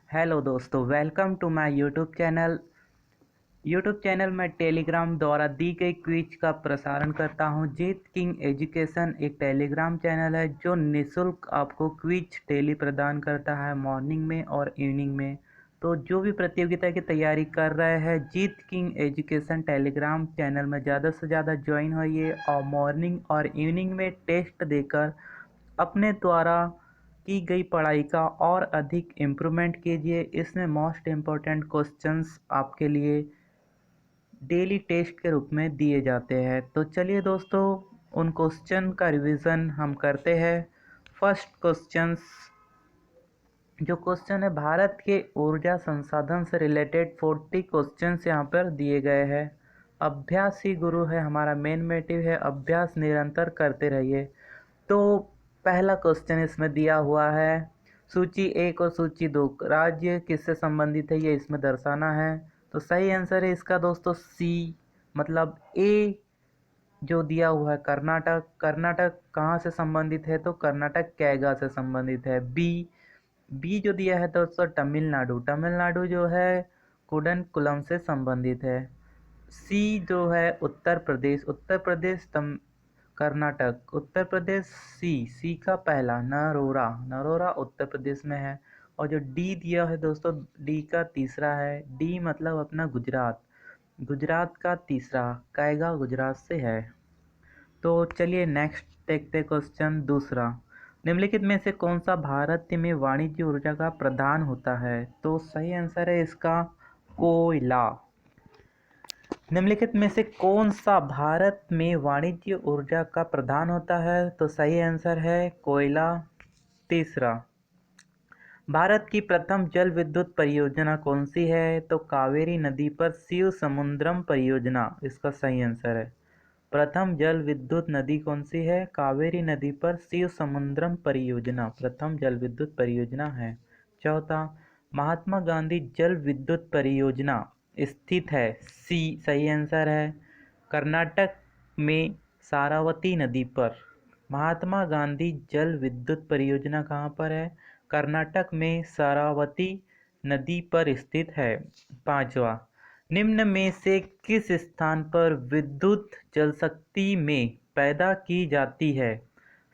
Hello दोस्तों, welcome to my YouTube channel में Telegram द्वारा दी गई क्विज का प्रसारण करता हूं। जीत किंग एजुकेशन एक टेलीग्राम चैनल है जो निःशुल्क आपको क्विज डेली प्रदान करता है मॉर्निंग में और इवनिंग में। तो जो भी प्रतियोगिता की तैयारी कर रहे हैं, जीत किंग एजुकेशन टेलीग्राम चैनल में ज़्यादा से ज़्यादा ज्वाइन होइए और मॉर्निंग और इवनिंग में टेस्ट देकर अपने द्वारा की गई पढ़ाई का और अधिक इम्प्रूवमेंट कीजिए। इसमें मोस्ट इम्पोर्टेंट क्वेश्चंस आपके लिए डेली टेस्ट के रूप में दिए जाते हैं। तो चलिए दोस्तों, उन क्वेश्चन का रिवीजन हम करते हैं। फर्स्ट क्वेश्चंस, जो क्वेश्चन है, भारत के ऊर्जा संसाधन से रिलेटेड 40 क्वेश्चंस यहाँ पर दिए गए हैं। अभ्यास ही गुरु है, हमारा मेन मोटिव है, अभ्यास निरंतर करते रहिए। तो पहला क्वेश्चन इसमें दिया हुआ है, सूची 1 और सूची 2 राज्य किससे संबंधित है, ये इसमें दर्शाना है। तो सही आंसर है इसका दोस्तों सी, मतलब ए जो दिया हुआ है कर्नाटक। कर्नाटक कहाँ से संबंधित है, तो कर्नाटक कैगा से संबंधित है। बी बी जो दिया है दोस्तों तमिलनाडु, तमिलनाडु जो है कुडनकुलम से संबंधित है। सी जो है उत्तर प्रदेश, उत्तर प्रदेश कर्नाटक, उत्तर प्रदेश। सी का पहला नरोरा, नरोरा उत्तर प्रदेश में है। और जो डी दिया है दोस्तों, डी का तीसरा है, डी मतलब अपना गुजरात, गुजरात का तीसरा, कैगा गुजरात से है। तो चलिए नेक्स्ट देखते क्वेश्चन दूसरा, निम्नलिखित में से कौन सा भारत में वाणिज्य ऊर्जा का प्रदान होता है। तो सही आंसर है इसका कोयला। निम्नलिखित में से कौन सा भारत में वाणिज्य ऊर्जा का प्रदान होता है। तो सही आंसर है कोयला। तीसरा, भारत की प्रथम जल विद्युत परियोजना कौन सी है। तो कावेरी नदी पर शिव समुद्रम परियोजना इसका सही आंसर है। प्रथम जल विद्युत नदी कौन सी है, कावेरी नदी पर शिव समुद्रम परियोजना प्रथम जल विद्युत परियोजना है। चौथा, महात्मा गांधी जल विद्युत परियोजना स्थित है, सी सही आंसर है कर्नाटक में सारावती नदी पर। महात्मा गांधी जल विद्युत परियोजना कहाँ पर है, कर्नाटक में सारावती नदी पर स्थित है। पांचवा, निम्न में से किस स्थान पर विद्युत जलशक्ति में पैदा की जाती है।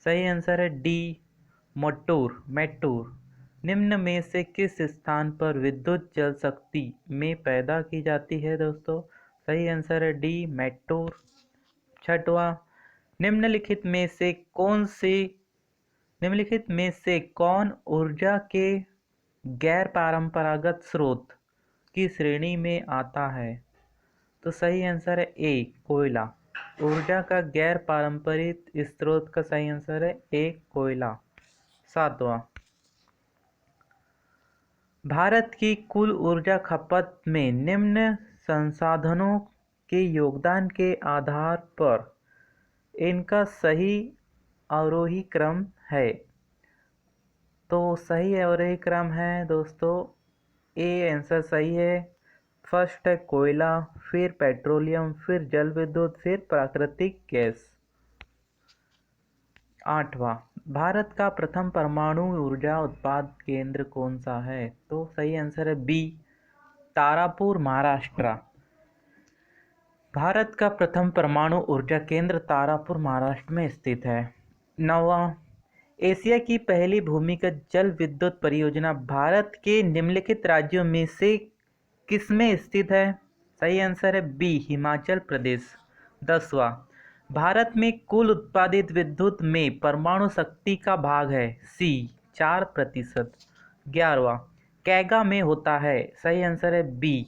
सही आंसर है डी, मटूर, मैटूर। निम्न में से किस स्थान पर विद्युत जल शक्ति में पैदा की जाती है दोस्तों। सही आंसर है डी, मैटूर। छठवां, निम्नलिखित में से कौन से निम्नलिखित में से कौन ऊर्जा के गैर परंपरागत स्रोत की श्रेणी में आता है। तो सही आंसर है ए, कोयला। ऊर्जा का गैर पारंपरिक स्रोत का सही आंसर है ए, कोयला। सातवां, भारत की कुल ऊर्जा खपत में निम्न संसाधनों के योगदान के आधार पर इनका सही अवरोही क्रम है। तो सही अवरोही क्रम है दोस्तों ए, आंसर सही है। फर्स्ट है कोयला, फिर पेट्रोलियम, फिर जल विद्युत, फिर प्राकृतिक गैस। आठवां, भारत का प्रथम परमाणु ऊर्जा उत्पादन केंद्र कौन सा है। तो सही आंसर है बी, तारापुर, महाराष्ट्र। भारत का प्रथम परमाणु ऊर्जा केंद्र तारापुर, महाराष्ट्र में स्थित है। नौवां, एशिया की पहली भूमिगत जल विद्युत परियोजना भारत के निम्नलिखित राज्यों में से किसमें स्थित है। सही आंसर है बी, हिमाचल प्रदेश। 10वां, भारत में कुल उत्पादित विद्युत में परमाणु शक्ति का भाग है, सी 4%। 11वां, कैगा में होता है। सही आंसर है बी,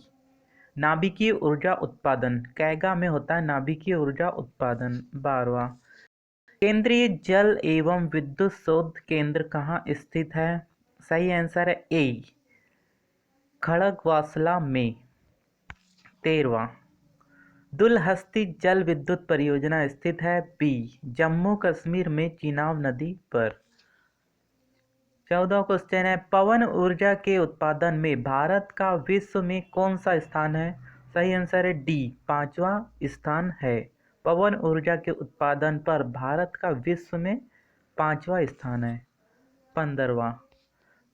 नाभिकीय ऊर्जा उत्पादन, कैगा में होता है नाभिकीय ऊर्जा उत्पादन। 12वां, केंद्रीय जल एवं विद्युत शोध केंद्र कहाँ स्थित है। सही आंसर है ए, खड़गवासला में। 13वां, दुलहस्ती जल विद्युत परियोजना स्थित है, बी, जम्मू कश्मीर में चिनाब नदी पर। 14वां क्वेश्चन है, पवन ऊर्जा के उत्पादन में भारत का विश्व में कौन सा स्थान है। सही आंसर है डी, 5वां स्थान है। पवन ऊर्जा के उत्पादन पर भारत का विश्व में 5वां स्थान है। 15वां,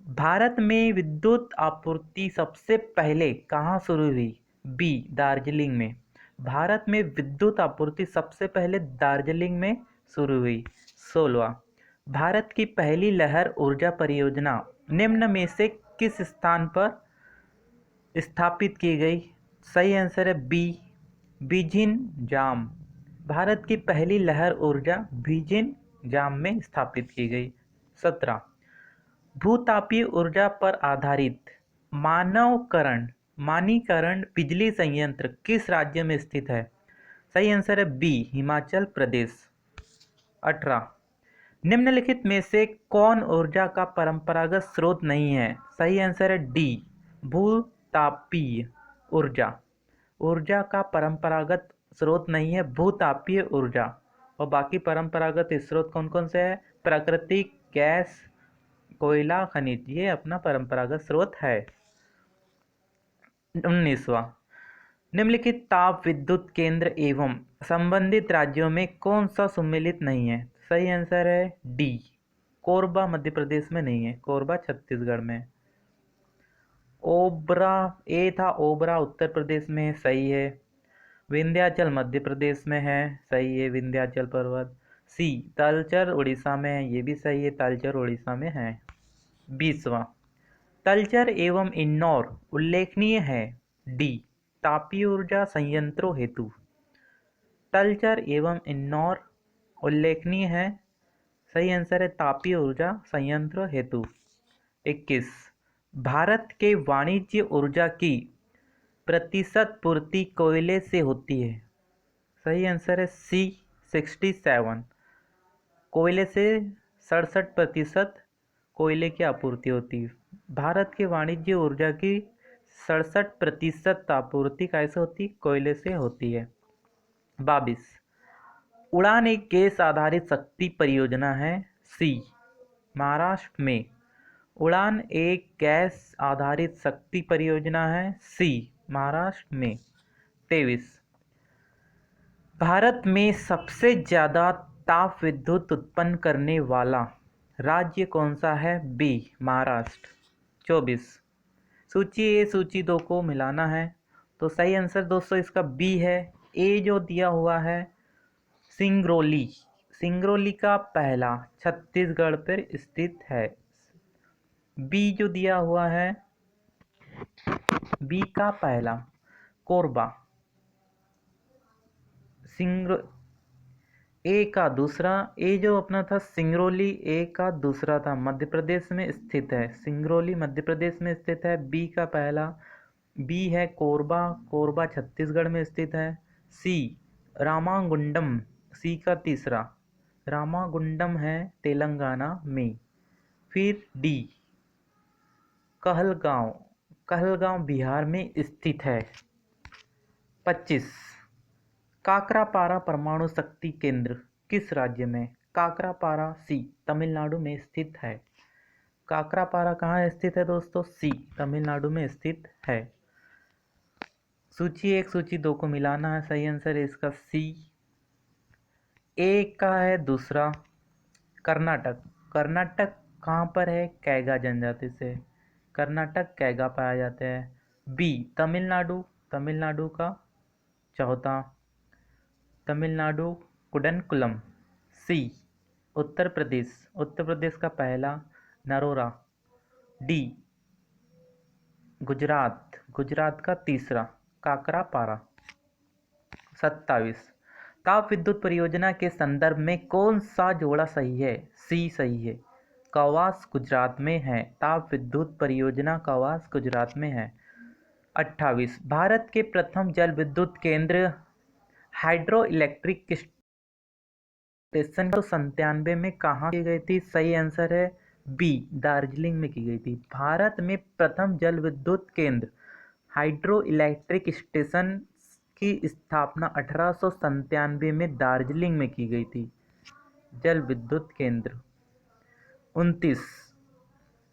भारत में विद्युत आपूर्ति सबसे पहले कहाँ शुरू हुई? बी, दार्जिलिंग में। भारत में विद्युत आपूर्ति सबसे पहले दार्जिलिंग में शुरू हुई। 16वां, भारत की पहली लहर ऊर्जा परियोजना निम्न में से किस स्थान पर स्थापित की गई? सही आंसर है बी, बीजिंग जाम। भारत की पहली लहर ऊर्जा बीजिंग जाम में स्थापित की गई। 17, भूतापीय ऊर्जा पर आधारित मानकीकरण बिजली संयंत्र किस राज्य में स्थित है? सही आंसर है बी, हिमाचल प्रदेश। 18, निम्नलिखित में से कौन ऊर्जा का परंपरागत स्रोत नहीं है? सही आंसर है डी, भूतापीय ऊर्जा का परंपरागत स्रोत नहीं है भूतापीय ऊर्जा। और बाकी परंपरागत स्रोत कौन कौन से है? प्राकृतिक गैस, कोयला, खनिज, ये अपना परंपरागत स्रोत है। 19वां, निम्नलिखित ताप विद्युत केंद्र एवं संबंधित राज्यों में कौन सा सम्मिलित नहीं है? सही आंसर है डी, कोरबा मध्य प्रदेश में नहीं है, कोरबा छत्तीसगढ़ में। ओबरा, ए था ओबरा उत्तर प्रदेश में है, सही है। विंध्याचल मध्य प्रदेश में है, सही है विंध्याचल पर्वत। सी, तलचर उड़ीसा में है, ये भी सही है, तलचर उड़ीसा में है। 20वां, तलचर एवं इन्नौर उल्लेखनीय है। डी, तापीय ऊर्जा संयंत्रों हेतु। तलचर एवं इन्नौर उल्लेखनीय है, सही आंसर है तापीय ऊर्जा संयंत्र हेतु। 21, भारत के वाणिज्य ऊर्जा की प्रतिशत पूर्ति कोयले से होती है। सही आंसर है सी, 67, कोयले से 67% कोयले की आपूर्ति होती है। भारत के वाणिज्य ऊर्जा की 67% आपूर्ति कैसे होती? कोयले से होती है। 22, उड़ान एक गैस आधारित शक्ति परियोजना है। सी, महाराष्ट्र में उड़ान एक गैस आधारित शक्ति परियोजना है। सी, महाराष्ट्र में। 23, भारत में सबसे ज़्यादा ताप विद्युत उत्पन्न करने वाला राज्य कौन सा है? बी, महाराष्ट्र। 24, सूची ए सूची दो को मिलाना है, तो सही आंसर दोस्तों इसका बी है। ए जो दिया हुआ है सिंगरौली का पहला छत्तीसगढ़ पर स्थित है। बी जो दिया हुआ है, बी का पहला कोरबा। ए का दूसरा, ए जो अपना था सिंगरौली, ए का दूसरा था, मध्य प्रदेश में स्थित है। सिंगरौली मध्य प्रदेश में स्थित है। बी का पहला, बी है कोरबा छत्तीसगढ़ में स्थित है। सी, रामागुंडम, सी का तीसरा रामागुंडम है तेलंगाना में। फिर डी, कहलगांव बिहार में स्थित है। 25, काकरापारा परमाणु शक्ति केंद्र किस राज्य में? काकरापारा, सी, तमिलनाडु में स्थित है। काकरापारा कहाँ स्थित है दोस्तों? सी, तमिलनाडु में स्थित है। सूची एक सूची दो को मिलाना है, सही आंसर है इसका सी। ए का है दूसरा कर्नाटक कहाँ पर है? कैगा जनजाति से कर्नाटक कैगा पाया जाता है। बी, तमिलनाडु का चौथा, तमिलनाडु कुडनकुलम। सी, उत्तर प्रदेश का पहला नरोरा। डी, गुजरात का तीसरा काकरापारा। 27, ताप विद्युत परियोजना के संदर्भ में कौन सा जोड़ा सही है? सी सही है, कवास गुजरात में है। ताप विद्युत परियोजना कवास गुजरात में है। 28, भारत के प्रथम जल विद्युत केंद्र हाइड्रो इलेक्ट्रिक स्टेशन 1997 में कहाँ की गई थी? सही आंसर है बी, दार्जिलिंग में की गई थी। भारत में प्रथम जल विद्युत केंद्र हाइड्रो इलेक्ट्रिक स्टेशन की स्थापना 1897 में दार्जिलिंग में की गई थी। जल विद्युत केंद्र। 29,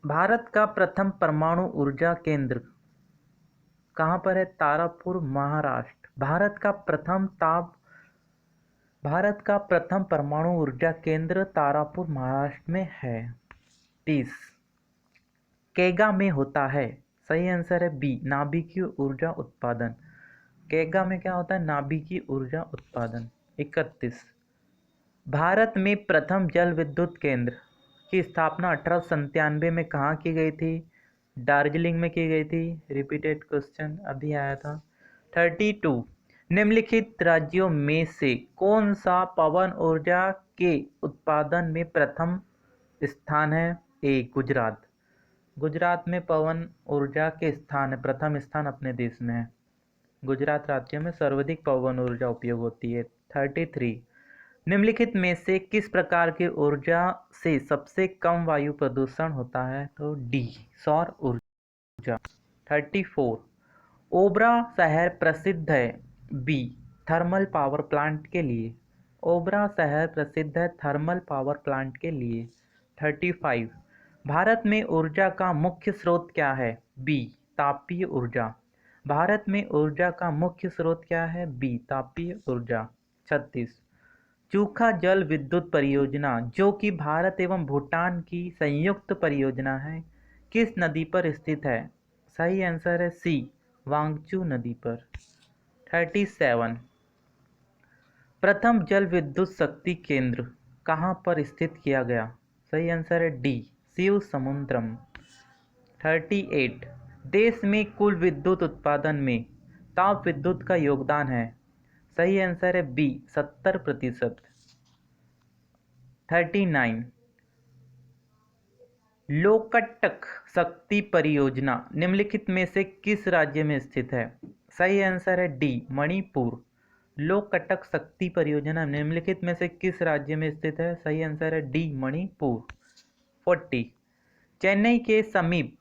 भारत का प्रथम परमाणु ऊर्जा केंद्र कहाँ पर है? तारापुर, महाराष्ट्र। भारत का प्रथम परमाणु ऊर्जा केंद्र तारापुर, महाराष्ट्र में है। 30, केगा में होता है? सही आंसर है बी, नाभिकीय ऊर्जा उत्पादन। केगा में क्या होता है? नाभिकीय ऊर्जा उत्पादन। 31, भारत में प्रथम जल विद्युत केंद्र की स्थापना 1897 में कहाँ की गई थी? दार्जिलिंग में की गई थी। रिपीटेड क्वेश्चन अभी आया था। 32, निम्नलिखित राज्यों में से कौन सा पवन ऊर्जा के उत्पादन में प्रथम स्थान है? ए, गुजरात। गुजरात में पवन ऊर्जा के स्थान है, प्रथम स्थान अपने देश में है। गुजरात राज्य में सर्वाधिक पवन ऊर्जा उपयोग होती है। 33, निम्नलिखित में से किस प्रकार की ऊर्जा से सबसे कम वायु प्रदूषण होता है? तो डी, सौर ऊर्जा। 34, ओबरा शहर प्रसिद्ध है? बी, थर्मल पावर प्लांट के लिए। ओबरा शहर प्रसिद्ध है थर्मल पावर प्लांट के लिए। 35, भारत में ऊर्जा का मुख्य स्रोत क्या है? बी, तापीय ऊर्जा। भारत में ऊर्जा का मुख्य स्रोत क्या है? बी, तापीय ऊर्जा। 36, चूखा जल विद्युत परियोजना जो कि भारत एवं भूटान की संयुक्त परियोजना है, किस नदी पर स्थित है? सही आंसर है सी, वांगचू नदी पर। 37, प्रथम जल विद्युत शक्ति केंद्र कहाँ पर स्थित किया गया? सही आंसर है डी, शिव समुद्रम। 38, देश में कुल विद्युत उत्पादन में ताप विद्युत का योगदान है? सही आंसर है बी, 70%। 39, लोकटक शक्ति परियोजना निम्नलिखित में से किस राज्य में स्थित है? सही आंसर है डी, मणिपुर। लोकटक शक्ति परियोजना निम्नलिखित में से किस राज्य में स्थित है? सही आंसर है डी, मणिपुर। 40, चेन्नई के समीप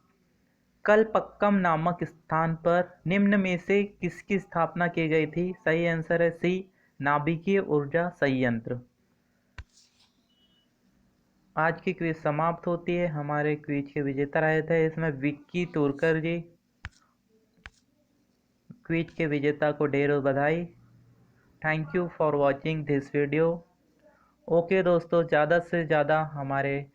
कलपक्कम नामक स्थान पर निम्न में से किसकी स्थापना की गई थी? सही आंसर है सी, नाभिकीय ऊर्जा संयंत्र। आज की क्विज समाप्त होती है। हमारे क्विज के विजेता रहे थे इसमें विक्की तुरकर जी। क्विज के विजेता को ढेरों बधाई। Thank you for watching this video. Okay दोस्तों, ज़्यादा से ज़्यादा हमारे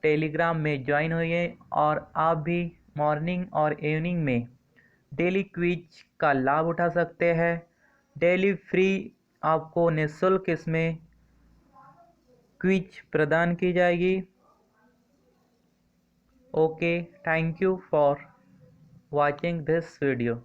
टेलीग्राम में ज्वाइन होइए और आप भी मॉर्निंग और इवनिंग में डेली क्विज का लाभ उठा सकते हैं। डेली फ्री आपको निःशुल्क इसमें क्विज प्रदान की जाएगी। Okay, thank you for watching this video.